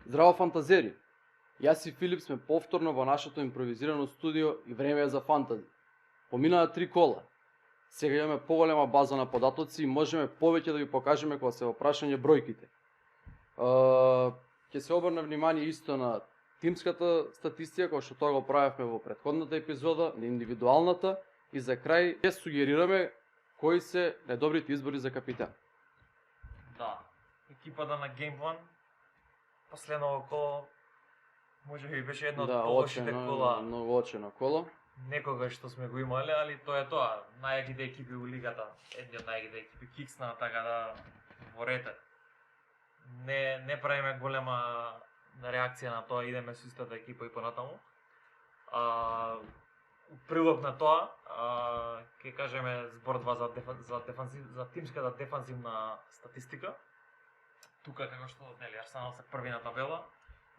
Здраво фантазери! Јас и Филип сме повторно во нашето импровизирано студио и време е за фантази. Поминаа 3 кола. Сега имаме поголема база на податоци и можеме повеќе да ви покажеме кога се во прашање бројките. Ќе се обрне внимание исто на тимската статистика, која што тоа го правевме во претходната епизода, на индивидуалната, и за крај ќе сугерираме кои се најдобрите избори за капитан. Да, екипата на Game One, последно коло, може би беше едно од полошите кола. Многу очено коло. Некогаш што сме го имале, али тоа е тоа. Најаките екипи во лигата, едни од најаките екипи киксна, така да во рете. Не правиме голема реакција на тоа, идеме со истата екипа и понатаму. Прилог на тоа, ќе кажеме збордва за тимската дефанзивна статистика. Тука како што нели Арсенал се први на табела,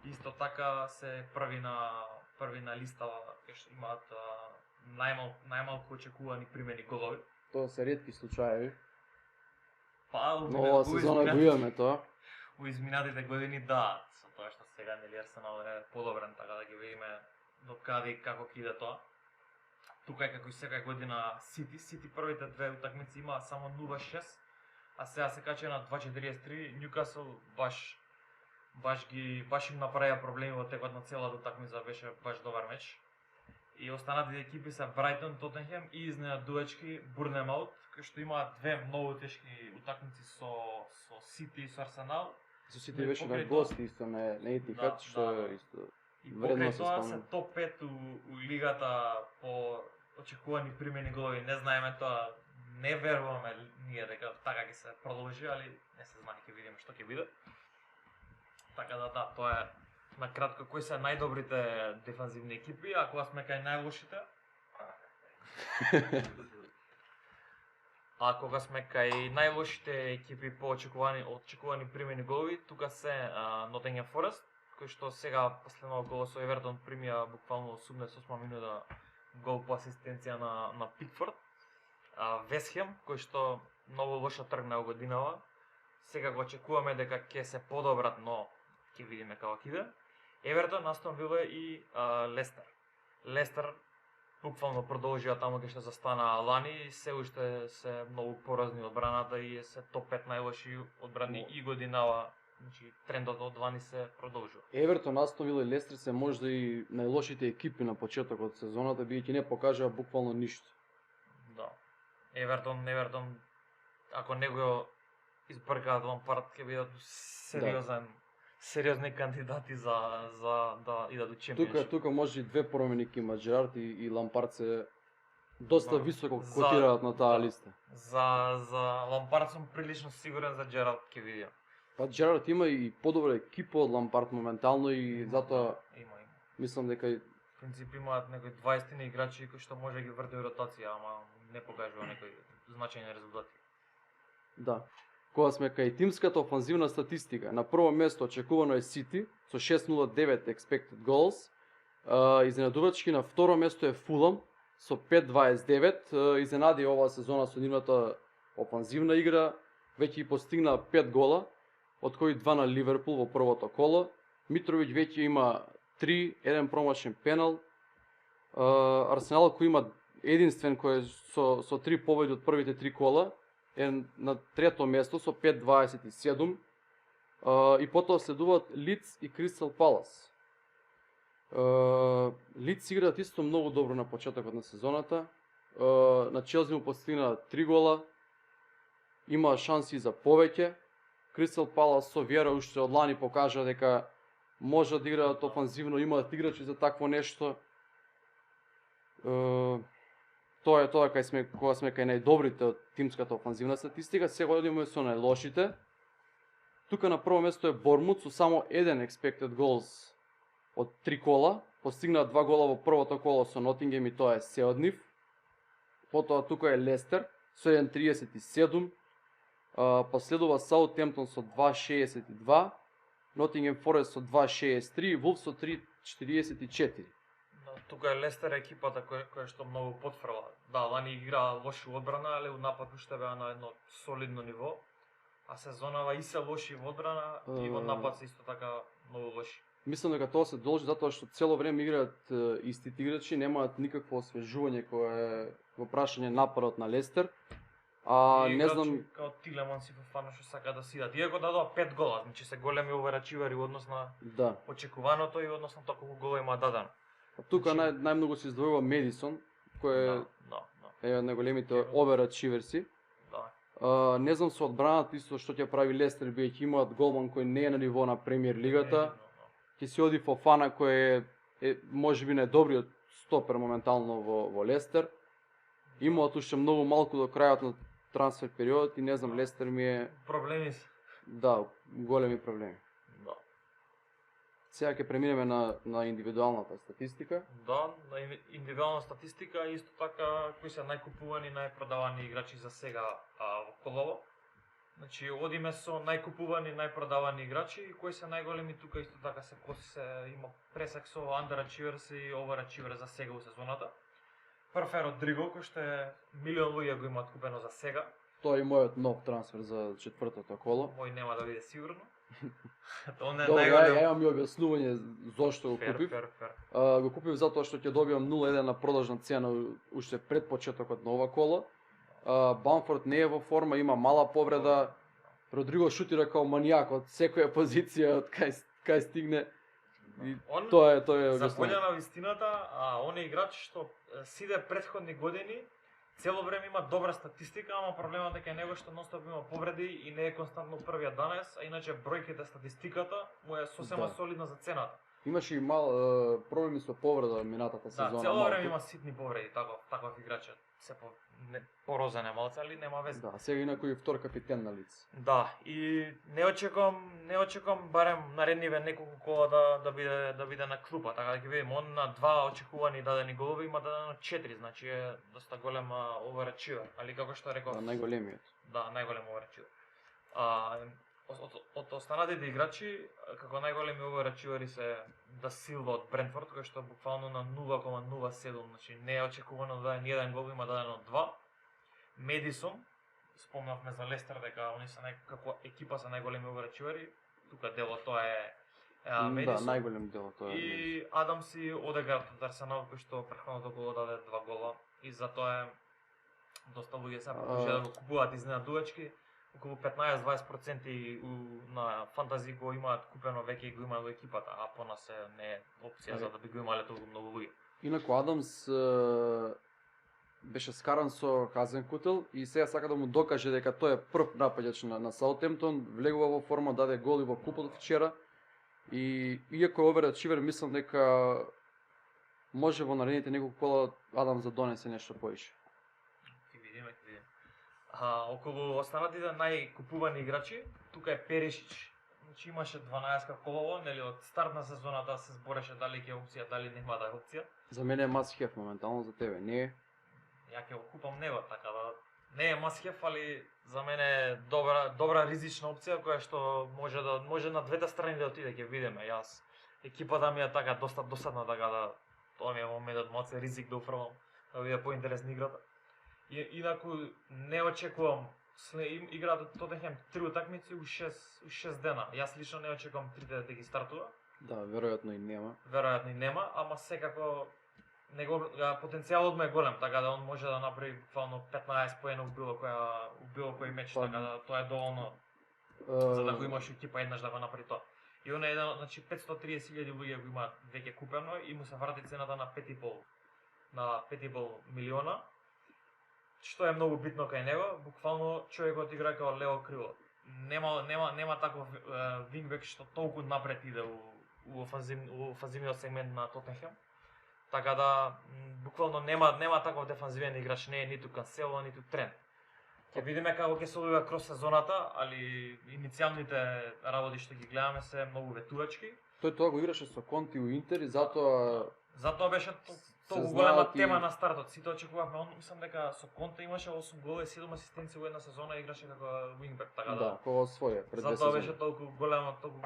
исто така се први на листа, кај што имаат најмалку очекувани примени голови. Тоа се ретки случаи. Но ова сезона го имаме тоа. Во изминатите години да, со тоа што сега нели Арсенал е подобрен, така да ги видиме до каде и како ќе иде тоа. Тука е како и секоја година Сити првите две утакмици има само 0-6, а сега се качи на 2-43. Ньюкасл баш им направија проблеми во текот на целата утакмица, беше баш добар меч. И останатите екипи се Брайтон, Тоттенхем и изненадувачки Бурнемаут, кои што имаат две многу тешки утакмици со Сити и со Арсенал. Со Сити беше на гости исто на Етихад, што е исто вредно се тоа спомнува. се топ 5 у лигата по очекувани примени голови. Не знаеме тоа, не веруваме ние дека така ќе се продолжи, али не се знае, ќе видиме што ќе биде. Така да, тоа е на кратко кои се најдобрите дефанзивни екипи, а кога сме кај најлошите? А кога сме кај најлошите екипи по очекувани примени голови, тука се Nottingham Forest, кој што сега последно гол со Евертон примија буквално 88 минута гол по асистенција на Пикфорд. Вест Хем, кој што многу лошо тргна годинава, сега го очекуваме дека ќе се подобрат, но ќе видиме како ќе иде. Евертон, Астон Вила и Лестер. Лестер буквално продолжија таму кај што застана лани и се уште се многу поразни одбраната и се топ 5 најлоши одбрани и годинава. Значи трендот од вани се продолжува. Евертон, Астон Вила и Лестер се можда и најлошите екипи на почетокот од сезоната, бидејќи не покажаа буквално ништо. Да. Евертон, ако не го избркаат Лампард, ќе бидат сериозни кандидати за да идат до чемпионшип. Тука може и две промени ќе има. Джерард и Лампард се доста високо котираат на таа листа. За Лампард сум прилично сигурен, за Джерард ќе видам. Па Джерард има и подобра екипа од Лампард моментално и затоа има. Мислам дека в принцип имаат некои 20 играчи кои што може да ги врте во ротација, ама не покажува некои значајни резултати. Да. Кога сме кај тимската офанзивна статистика, на прво место очекувано е Сити со 6.09 expected goals. Изненадувачки на второ место е Фулам со 5.29. Изненади оваа сезона со нивната офанзивна игра, веќе и постигна 5 гола, од кои 2 на Ливерпул во првото коло. Митровиќ веќе има 3, еден промашен пенал. Арсенал кој има единствен кој е со 3 победи од првите 3 кола, е на трето место со 5.27. И потоа следуваат Лиц и Кристал Палас. Лиц играат исто многу добро на почетокот на сезоната. На Челси му постигна 3 гола. Има шанси за повеќе. Кристал Палас со вера уште од лани покажа дека може да играат офанзивно, имаат играчи за такво нешто. Тоа е кога сме кај најдобрите од тимската офанзивна статистика. Сега одиме со најлошите. Тука на прво место е Бормут со само 1 expected goals од 3 кола. Постигнаа 2 гола во првото коло со Нотингем и тоа е се од нив. Потоа тука е Лестер со 1.37. Последува Саутемптон со 2.62. Nottingham Forest со 2.63 и Вулфс со 3.44. Тука е Лестер екипата која што многу потфрла. Да, лани игра лошо одбрана, али у напад уште беа на едно солидно ниво. А сезонава и се лоши во одбрана и во напад се исто така многу лоши. Мислам дека тоа се должи затоа што цело време играат истите играчи, немаат никакво освежување кое е во прашање нападот на Лестер. И Не знам, као Тилеманс и Фофана што сака да сидат. Иако дадоа 5 гола, значи се големи оверачивари во однос на да. очекуваното и односно тоа колку гола има дадено. Тука Значи- најмногу се издвојува Медисон, кој Да. е од најголемите оверачиверси. Да. Не знам со одбраната исто што ќе прави Лестер, бидејќи имаат голман кој не е на ниво на Премиер лигата. Ќе се оди Фофана кој е можеби најдобриот стопер моментално во Лестер. Имаат уште многу малку до крајот на трансфер периодот и не знам, Лестер ми е Проблеми се. да, големи проблеми. Да. Сега ќе преминеме на индивидуалната статистика. Да, на индивидуална статистика и исто така кои се најкупувани, најпродавани играчи за сега во колово. Значи одиме со најкупувани, најпродавани играчи и кои се најголеми тука исто така се има пресек со underachievers и overachievers за сега во сезоната. Прв е Родриго кој што е милион луѓе го имаат купено за сега. Тоа е мојот нов трансфер за четвртото коло. Мој нема да биде сигурно. Тоа не е Добро, најголем. ја имам и објаснување зошто го купив. Фер. Го купив затоа што ќе добивам 0-1 на продажна цена уште пред почетокот на ова коло. Бамфорд не е во форма, има мала повреда. Родриго шутира као манијак од секоја позиција од кај стигне. И тоа е За волја на вистината, он е играч што сиде претходни години, цело време има добра статистика, ама проблемот е кај него што ностоп има повреди и не е константно првиот 11, а иначе бројките, статистиката му е сосема солидна за цената. Имаше и мал проблеми со повреда минатата сезона. Да, цело време има ситни повреди, таков играч. Се порозен е малце, али нема веза. Да, сега инаку и втор капитен на лице. Да, и не очекувам барем наредниве неколку кола да биде на клупа, така да ги видиме. Он на 2 очекувани дадени голови има дадено 4, значи е доста голем оверачивер, али како што реков. Да, најголемиот. Да, најголем оверачивер. Од останатите играчи, како најголеми оверачивери се Да Силва од Брентфорд, кој што буквално на 0,07, значи не е очекувано да даде ни еден гол, има дадено 2. Медисон, спомнавме за Лестер дека они се како екипа се најголеми оверачивери, тука дело тоа е Медисон. Да, најголем дел тоа е. И Адамс и Одегард од Арсенал кој што претходното коло даде 2 гола и затоа е доста луѓе се продолжуваат да го купуваат изненадувачки. Околу 15-20% на фантази го имаат купено веќе и го имаат во екипата, а по нас не е опција за да би го имале толку многу луѓе. Инаку Адамс беше скаран со Хазенкутел и сега сака да му докаже дека тој е прв напаѓач на Саутемптон, влегува во форма, даде гол и во купот вчера. И иако е оверачивер, мислам дека може во наредните неколку кола Адамс да донесе нешто поише. Ќе видиме. Околу останатите најкупувани играчи, тука е Перишич. Значи имаше 12 колово, нели од старт на сезоната се збореше дали ќе е опција, дали нема да е опција. За мене е must have моментално, за тебе не е. Ја ќе го купам него, така да не е must have, али за мене е добра ризична опција која што може на двете страни да отиде, ќе видиме. Јас екипата ми е така доста досадна, така да тоа ми е моментот малце ризик да уфрлам, да биде поинтересна играта. Инаку не очекувам играат Тотенхем 3 утакмици у 6 дена. Јас лично не очекувам 3 да ги стартува. Да, веројатно и нема. Веројатно и нема, ама секако потенцијалот му е голем, така да он може да направи буквално 15 поена у било кој меч, така да тоа е доволно за да го имаш екипа еднаш да го направи тоа. И он е еден, значи 530.000 луѓе го имаат веќе купено и му се врати цената на 5,5 милиона. Што е многу битно кај него, буквално човекот игра како лево крило. Нема таков вингбек што толку напред иде у офанзивниот сегмент на Тотенхем. Така да буквално нема таков дефанзивен играч, не е ниту Кансело, ниту Трент. Ќе видиме како ќе се одвива кроз сезоната, али иницијалните работи што ги гледаме се многу ветувачки. Тој тоа го играше со Конти у Интер и затоа беше толку голема тема на стартот. Сите очекувавме, мислам дека со Конте имаше 8 гола и 7 асистенции во една сезона и играше како вингбек, така да кога освои пред 2 сезони. Затоа беше толку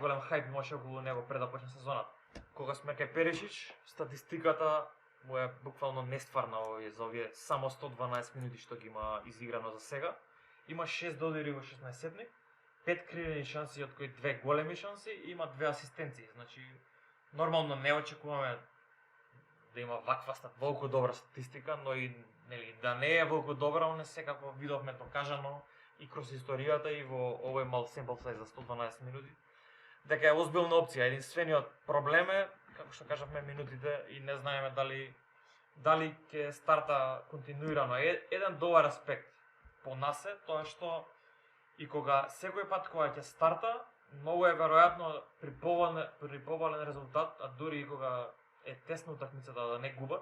голем хајп имаше околу него пред да почне сезоната. Кога сме кај Перишич, статистиката му е буквално нестварна за овие само 112 минути што ги има изиграно за сега. Има 6 додири во 16-тник, 5 креирани шанси, од кои 2 големи шанси и има 2 асистенции. Значи нормално не очекуваме да има ваква волку добра статистика, но и нели да не е волку добра, он е секако видовме докажано и кроз историјата и во овој мал семпл сајз за 112 минути дека е озбилна опција. Единствениот проблем е, како што кажавме, минутите и не знаеме дали ќе старта континуирано. Еден добар аспект по нас е тоа што и кога секој пат кога ќе старта, многу е веројатно при повален резултат, а дури и кога е тесна утакмицата да не губат,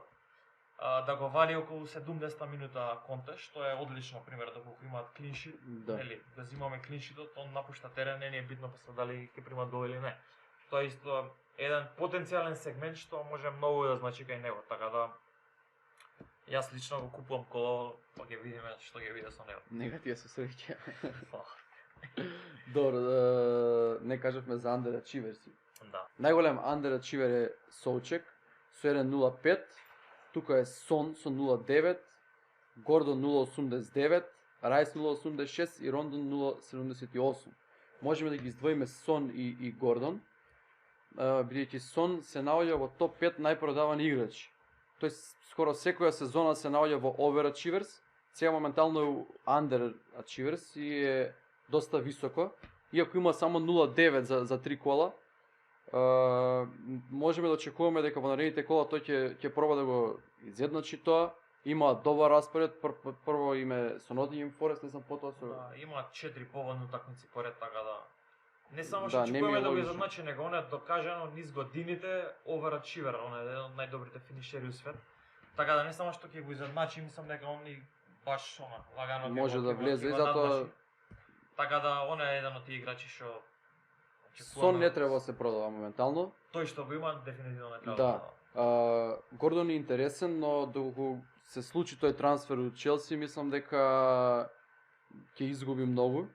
да го вади околу 70 минута Конте, што е одлично пример доколку имаат клиншит, нели, да зимаме клиншитот, он напушта терен, не е битно после дали ќе примат гол или не. Тоа е исто еден потенцијален сегмент што може многу да значи кај него, така да јас лично го купувам коло, па ќе видиме што ќе биде со него. Нека ти се среќа. Добро, не кажавме за underachieversi. Да. Најголем underachiever е Соучек со 1.05, тука е Сон со 0.9, Гордон 0.89, Рајс 0.86 и Рондон 0.78. Можеме да ги издвоиме Сон и Гордон, бидејќи Сон се наоѓа во топ 5 најпродавани играчи. Тој скоро секоја сезона се наоѓа во overachievers, сега моментално е у underachievers и е доста високо, иако има само 0.9 за 3 кола. Можеме да очекуваме дека во наредните кола тој ќе проба да го изедначи тоа. Има добар распоред, прво име со Nottingham Forest, не знам потоа со... Да, има 4 поволни утакмици поред, така да... Не само Да, што не ми е очекуваме да го логично. изедначи, него он е докажано низ годините overachiever, он е еден од најдобрите финишери у свет. Така да не само што ќе го изедначи, мислам дека он и баш лагано ќе Може го- да ќе го- влезе, ќе го затоа- надмаши. Така да он е еден од тие играчи што Сон не треба да се продава моментално. Тој што го има дефинитивно не треба Да. да продава. Гордон е интересен, но доколку се случи тој трансфер од Челси, мислам дека ќе изгуби многу.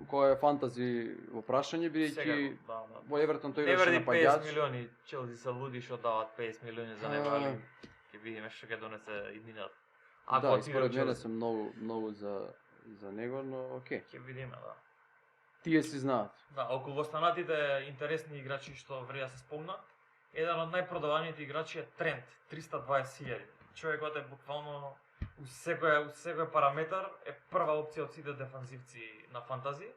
Кој е фантази во прашање, бидејќи Секако, да, да. во Евертон тој Не играше вреди 50 напаѓач. милиони, Челси се луди што дават 50 милиони за него, али ќе видиме што ќе донесе иднината. Ако Да, и отиде според у мене Челси, се многу за него, но окей. ќе видиме, да. Тие си знаат. Да, околу останатите интересни играчи што вреди да се спомна, еден од најпродаваните играчи е Трент, 320.000. Човекот е буквално у секој параметар е прва опција од сите дефанзивци на фантази.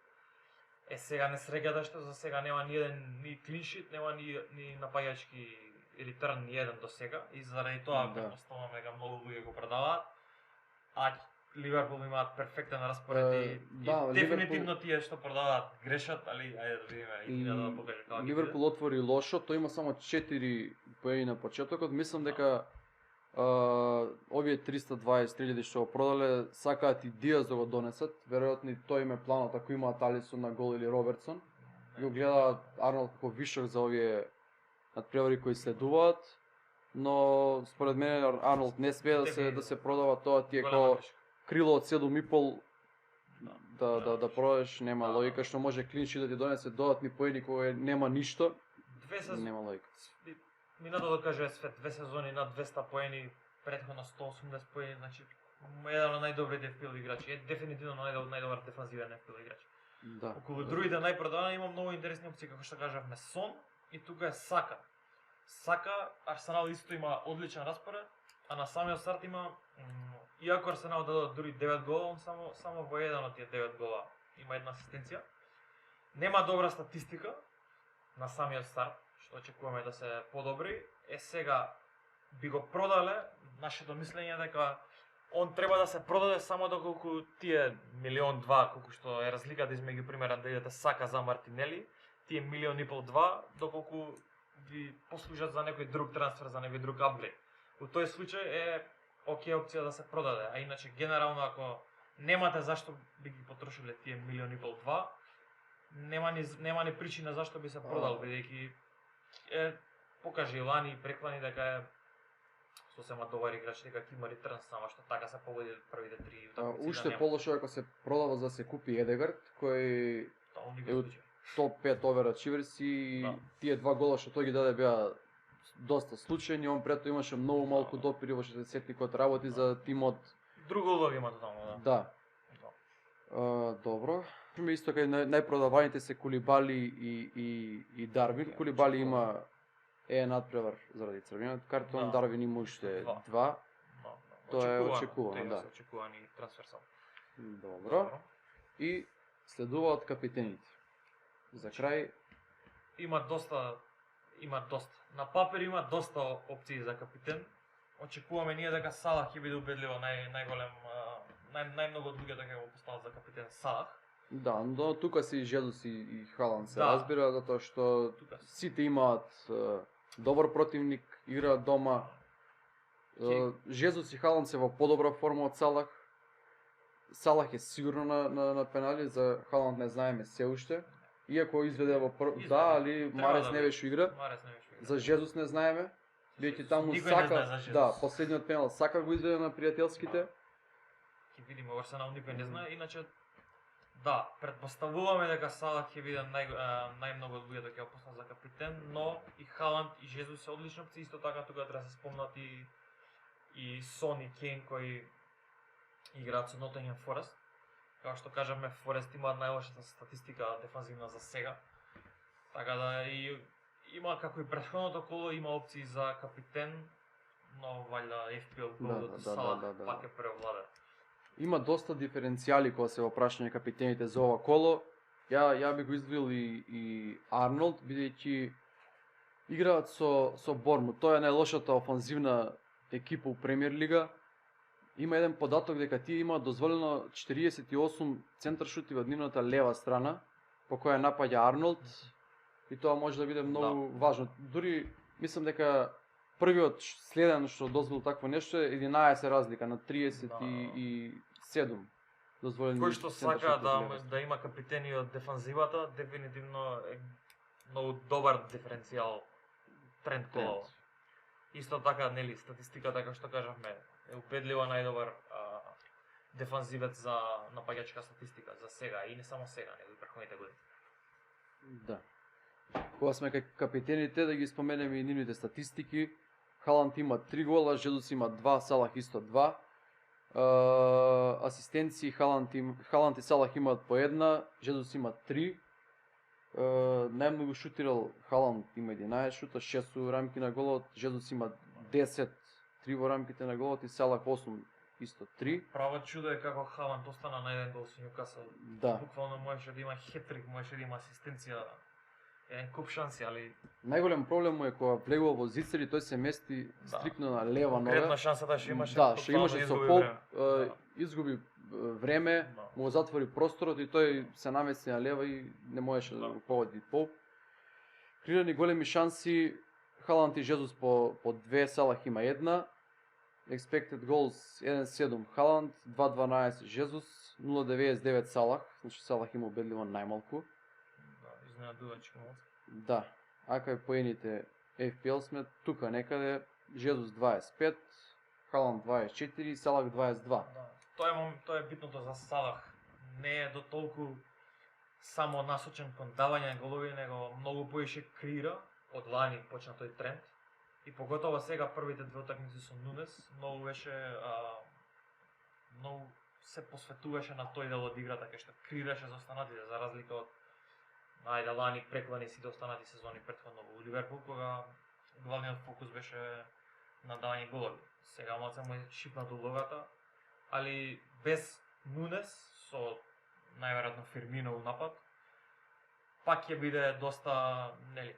Сега несреќата што за сега нема ни еден ни клиншит, нема ни напаѓачки ретерн ни еден до сега и заради тоа Да. претпоставувам дека многу луѓе го продаваат. А Ливерпул имаат перфектен распоред и да, дефинитивно тие што продаваат грешат, али ајде да видиме и да да покаже како. Ливерпул отвори лошо, тој има само 4 поени на почетокот. Мислам дека овие 320.000 што го продале сакаат и Диаз да го донесат. Веројатно и тој им е планот ако имаат Алисон на гол или Робертсон. Го гледаат Арнолд како вишок за овие надпревари кои следуваат. Но според мене Арнолд не смее да се продава, тоа ти е како крило од 7,5 да продадеш, нема Да. логика, што може клиншит да ти донесе додатни поени кога нема ништо, Две сезони, нема логика. минато да каже свет, 2 сезони над 200 поени, претходно 180 поени, значи еден од најдобрите FPL играчи, е дефинитивно најдобар дефанзивен FPL играч. Да. Околу другите најпродавани има многу интересни опции, како што кажавме, Сон и тука е Сака. Сака, Арсенал исто има одличен распоред, а на самиот старт има, иако Арсенал дадо дури 9 гола, он само во еден од тие 9 гола има една асистенција. Нема добра статистика на самиот старт, што очекуваме да се подобри. Сега би го продале, нашето мислење е дека он треба да се продаде само доколку тие 1.2 колку што е разликата измеѓу примерно да идете Сака за Мартинели, тие 1.5-2 доколку ви послужат за некој друг трансфер, за некој друг апгрейд. У тој случај е окей опција да се продаде, а иначе генерално ако немате зашто би ги потрошиле тие 1.5-2, нема ни причина зашто би се продал, бидејќи покажи лани и преклани дека е сосема добар играч, дека ќе има ретерн, само што така се погоди првите 3 утакмици. Уште полошо ако се продава за да се купи Едегард, кој Тоа е од топ 5 overachievers и тие два гола што тој ги даде беа доста случајни, он прето имаше многу малку допири во 60-тикот работи за тимот. Друго улога има таму, да. Да. Добро. Пример исто кај најпродаваните се Кулибали и Дарвин. Ја, Кулибали очекувано. има надпревар заради црвениот картон, Да. Дарвин има уште Два. два. Да, Тоа е очекувано, Тоа да. се очекувани трансфер сам. Добро. И следуваат капитените. За крај, Има доста. На папер има доста опции за капитен. Очекуваме ние дека Салах ќе биде убедливо најголем најмногу од луѓето ќе го постават за капитен Салах. да, но тука се и Жезус и Халанд се Да. разбира, затоа што Тука сите имаат добар противник, играат дома. Жезус и Халанд се во подобра форма од Салах. Салах е сигурно на пенали, за Халанд не знаеме се уште. Иако изведе во да, али Треба Марес да не биде. беше игра. Марес не беше игра. За Жезус не знаеме. Бидејќи таму Никој не знае за Сака, Жезус. да, последниот пенал Сака го изведе на пријателските. Ќе видиме во Арсенал никој не знае, иначе да, предпоставуваме дека Салах ќе биде најмногу од луѓето ќе го постават за капитен, но и Халанд и Жезус се одлични опции, исто така тука треба да се спомнат и Сон и Кейн кои играат со Nottingham Forest. Како што кажавме, Форест има најлошата статистика дефанзивна за сега. Така да и има како и претходното коло има опции за капитен, но валјда FPL голдот Салах пак е преовладен. Има доста диференцијали кога се во прашање капитените за ова коло. Ја би го издвоил и Арнолд, бидејќи играат со Бормут. Тоа е најлошата офанзивна екипа у Премиер лига. Има еден податок дека тие имаат дозволено 48 центар шути во нивната лева страна, по која напаѓа Арнолд, и тоа може да биде многу важно. Дури мислам дека првиот следен што дозволил такво нешто е 11 разлика на 37 дозволени. Кој што сака да има капитени од дефанзивата, дефинитивно е многу добар диференцијал тренд коло. Исто така, нели, статистиката како што кажавме е убедливо најдобар дефанзивец за напаѓачка статистика за сега и не само сега, него и претходните години. Да. Кога сме кај капитените, да ги споменеме и нивните статистики. Халанд има 3 гола, Жезус има 2, Салах исто 2. Асистенции Халанд и Салах имаат по една, Жезус има 3. Најмногу шутирал Халанд има 11 шута, 6 во рамки на голот, Жезус има 10, 3 во рамките на голот и Салах 8 исто 3. Право чудо е како Халанд остана на еден гол со Њукасл. Да. Буквално можеше да има хетрик, можеше да има асистенција, еден куп шанси, али Најголем проблем му е кога влегува во зицер и тој се мести стрикно на лева нога. конкретна шансата што имаше. Да, што имаше со Поп, време. изгуби време, Да. му го затвори просторот и тој се намести на лева и не можеше да го погоди Поп. Креирани големи шанси, Халанд и Жезус по 2, Салах има една. Expected goals 1.7 Халанд, 2.12 Жезус, 0.99 Салах, значи Салах има убедливо најмалку. Да, изненадувачки момент. Да, а кај поените FPL сме тука некаде, Жезус 25, Халанд 24, Салах 22. Да. Тоа е битното за Салах. Не е до толку само насочен кон давање на голови, него многу поише креира. Од лани почна тој тренд. И поготово сега првите две утакмици со Нунес, многу беше многу се посветуваше на тој дел од играта кај што креираше за останатите, за разлика од лани преклани сите останати сезони претходно во Ливерпул, кога главниот фокус беше на давање голови. Сега малце му е шипнат улогата, али без Нунес, со најверојатно Фирмино у напад, пак ќе биде доста, нели,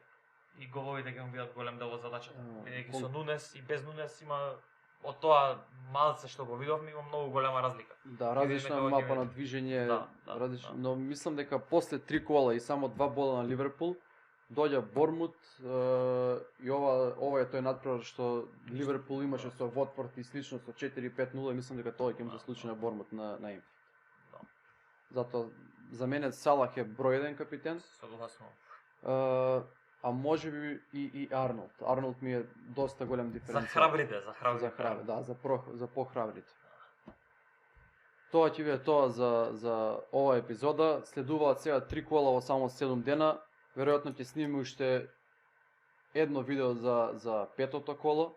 и головите ќе му бидат голем дел од задачата. Бидејќи со Нунес и без Нунес има од тоа малце што го видовме има многу голема разлика. Да, различна мапа на движење, различно, но мислам дека после 3 кола и само 2 бола на Ливерпул доаѓа Бормут и ова е тој надпревар што Ливерпул имаше со Watford и слично со 4-5-0 и мислам дека тоа ќе му се случи на Бормут на им. Да. Затоа за мене Салах е број 1 капитен. Согласно. А може би и Арнолд. Арнолд ми е доста голем диференцијал. За храбрите. Да, за похрабрите. Тоа ќе биде тоа за ова епизода. Следуваат сега 3 кола во само 7 дена. Веројатно ќе снимиме уште едно видео за петото коло.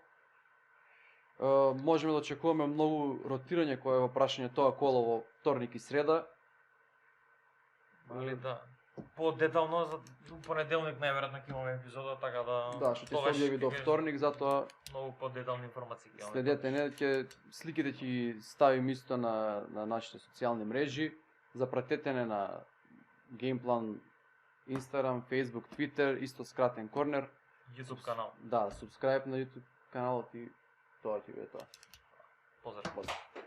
Можеме да очекуваме многу ротирање кое е во прашање тоа коло во вторник и среда. Али да. По-детално за понеделник најверојатно ќе имаме епизода, така да Да, што ќе се тогаш објави ќе до кажеш вторник, затоа многу по-детални информации ќе имаме. следете не, ќе сликите ќе ставим исто на нашите социјални мрежи. Запратете не на Геймплан Instagram, Facebook, Twitter, исто скратен корнер. YouTube канал. Да, subscribe на YouTube каналот и тоа ќе биде тоа. Поздрав. Поздрав.